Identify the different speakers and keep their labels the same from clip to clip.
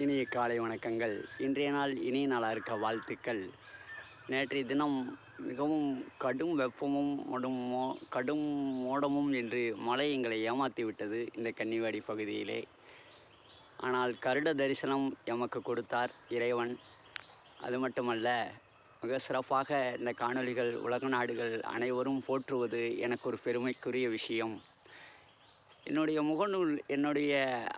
Speaker 1: இனிய காலை வணக்கங்கள். இன்றைய நாள் இனிய நாளாக இருக்க வாழ்த்துக்கள். நேற்றைய தினம் மிகவும் கடும் வெப்பமும் கடும் மோடமும் என்று மழை எங்களை ஏமாற்றி விட்டது இந்த கன்னிவாடி பகுதியிலே. ஆனால் கருட தரிசனம் எமக்கு கொடுத்தார் இறைவன். அது மட்டுமல்ல, மிக சிறப்பாக இந்த காணொளிகள் உலக நாடுகள் அனைவரும் போற்றுவது எனக்கு ஒரு பெருமைக்குரிய விஷயம். என்னுடைய முகநூல், என்னுடைய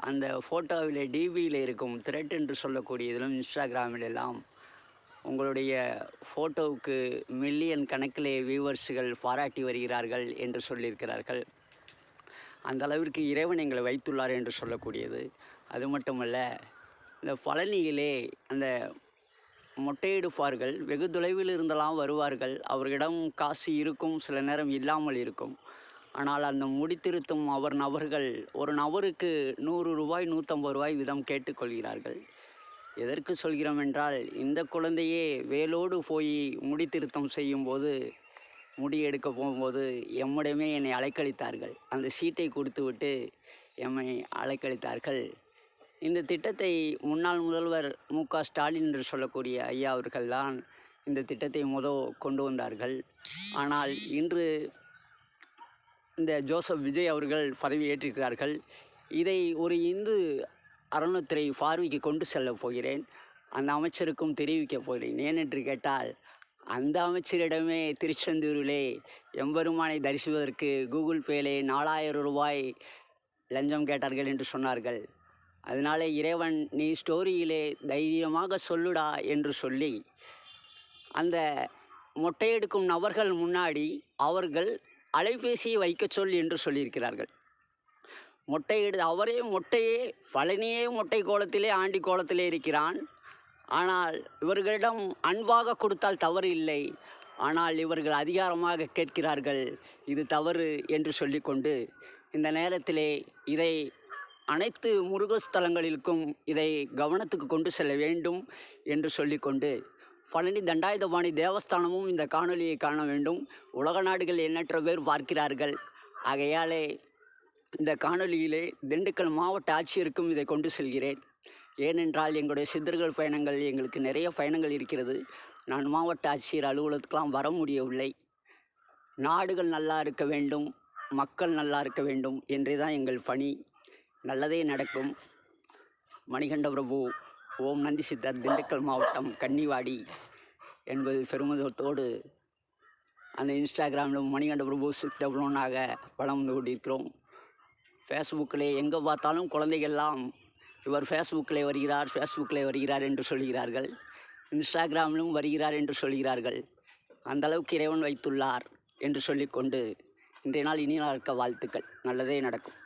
Speaker 1: அந்த ஃபோட்டோவில் டிபியில் இருக்கும் த்ரெட் என்று சொல்லக்கூடியதிலும் இன்ஸ்டாகிராமிலெல்லாம் உங்களுடைய ஃபோட்டோவுக்கு மில்லியன் கணக்கிலே வியூவர்ஸுகள் பாராட்டி வருகிறார்கள் என்று சொல்லியிருக்கிறார்கள். அந்த அளவிற்கு இறைவன் எங்களை வைத்துள்ளார் என்று சொல்லக்கூடியது. அது மட்டுமல்ல, இந்த பழனியிலே அந்த மொட்டையெடுப்பார்கள். வெகு தொலைவில் இருந்தெல்லாம் வருவார்கள். அவர்களிடம் காசு இருக்கும், சில நேரம் இல்லாமல் இருக்கும். ஆனால் அந்த முடித்திருத்தும் நபர்கள் ஒரு நபருக்கு 100 ரூபாய் 150 ரூபாய் வீதம் கேட்டுக்கொள்கிறார்கள். எதற்கு சொல்கிறோம் என்றால், இந்த குழந்தையே வேலோடு போய் முடித்திருத்தம் செய்யும்போது, முடி எடுக்க போகும்போது எம்மிடமே என்னை அலைக்கழித்தார்கள். அந்த சீட்டை கொடுத்துவிட்டு எம்மை அலைக்கழித்தார்கள். இந்த திட்டத்தை முன்னாள் முதல்வர் மு.க. ஸ்டாலின் என்று சொல்லக்கூடிய ஐயா அவர்கள்தான் இந்த திட்டத்தை கொண்டு வந்தார்கள். ஆனால் இன்று இந்த ஜோசப் விஜய் அவர்கள் பதவி ஏற்றிருக்கிறார்கள். இதை ஒரு இந்து அறநிலையத்துறை பார்வைக்கு கொண்டு செல்ல போகிறேன். அந்த அமைச்சருக்கும் தெரிவிக்கப் போகிறேன். ஏனென்று கேட்டால், அந்த அமைச்சரிடமே திருச்செந்தூரிலே எம்பெருமானை தரிசிப்பதற்கு கூகுள் பேலே 4000 ரூபாய் லஞ்சம் கேட்டார்கள் என்று சொன்னார்கள். அதனாலே இறைவன், நீ ஸ்டோரியிலே தைரியமாக சொல்லுடா என்று சொல்லி அந்த மொட்டையெடுக்கும் நபர்கள் முன்னாடி அவர்கள் அலைபேசியை வைக்க சொல் என்று சொல்லியிருக்கிறார்கள். அவரே மொட்டையே, பழனியே மொட்டை கோலத்திலே ஆண்டி கோலத்திலே இருக்கிறான். ஆனால் இவர்களிடம் அன்பாக கொடுத்தால் தவறு இல்லை. ஆனால் இவர்கள் அதிகாரமாக கேட்கிறார்கள். இது தவறு என்று சொல்லிக்கொண்டு இந்த நேரத்திலே இதை அனைத்து முருகஸ்தலங்களிலும் இதை கவனத்துக்கு கொண்டு செல்ல வேண்டும் என்று சொல்லிக்கொண்டு, பழனி தண்டாயுதபாணி தேவஸ்தானமும் இந்த காணொலியை காண வேண்டும். உலக நாடுகள் எண்ணற்ற பேர் பார்க்கிறார்கள். ஆகையாலே இந்த காணொலியிலே திண்டுக்கல் மாவட்ட ஆட்சியருக்கும் இதை கொண்டு செல்கிறேன். ஏனென்றால் எங்களுடைய சித்தர்கள் பயணங்கள், எங்களுக்கு நிறைய பயணங்கள் இருக்கிறது. நான் மாவட்ட ஆட்சியர் அலுவலகத்துக்கெலாம் வர முடியவில்லை. நாடுகள் நல்லா இருக்க வேண்டும், மக்கள் நல்லா இருக்க வேண்டும் என்றே தான் எங்கள் பணி. நல்லதே நடக்கும். மணிகண்ட பிரபு, ஓம் நந்தி சித்தர், திண்டுக்கல் மாவட்டம் கன்னிவாடி என்பது பெருமிதத்தோடு அந்த இன்ஸ்டாகிராமில் மணிகண்ட பிரபு சித்தபுலனாக வளம் வந்து கொண்டிருக்கிறோம். ஃபேஸ்புக்கிலே எங்கே பார்த்தாலும் குழந்தைகள்லாம் இவர் ஃபேஸ்புக்கிலே வருகிறார் என்று சொல்கிறார்கள். இன்ஸ்டாகிராமிலும் வருகிறார் என்று சொல்கிறார்கள். அந்த அளவுக்கு இறைவன் வைத்துள்ளார் என்று சொல்லிக்கொண்டு இன்றைய நாள் இனிய நாள் இருக்க வாழ்த்துக்கள். நல்லதே நடக்கும்.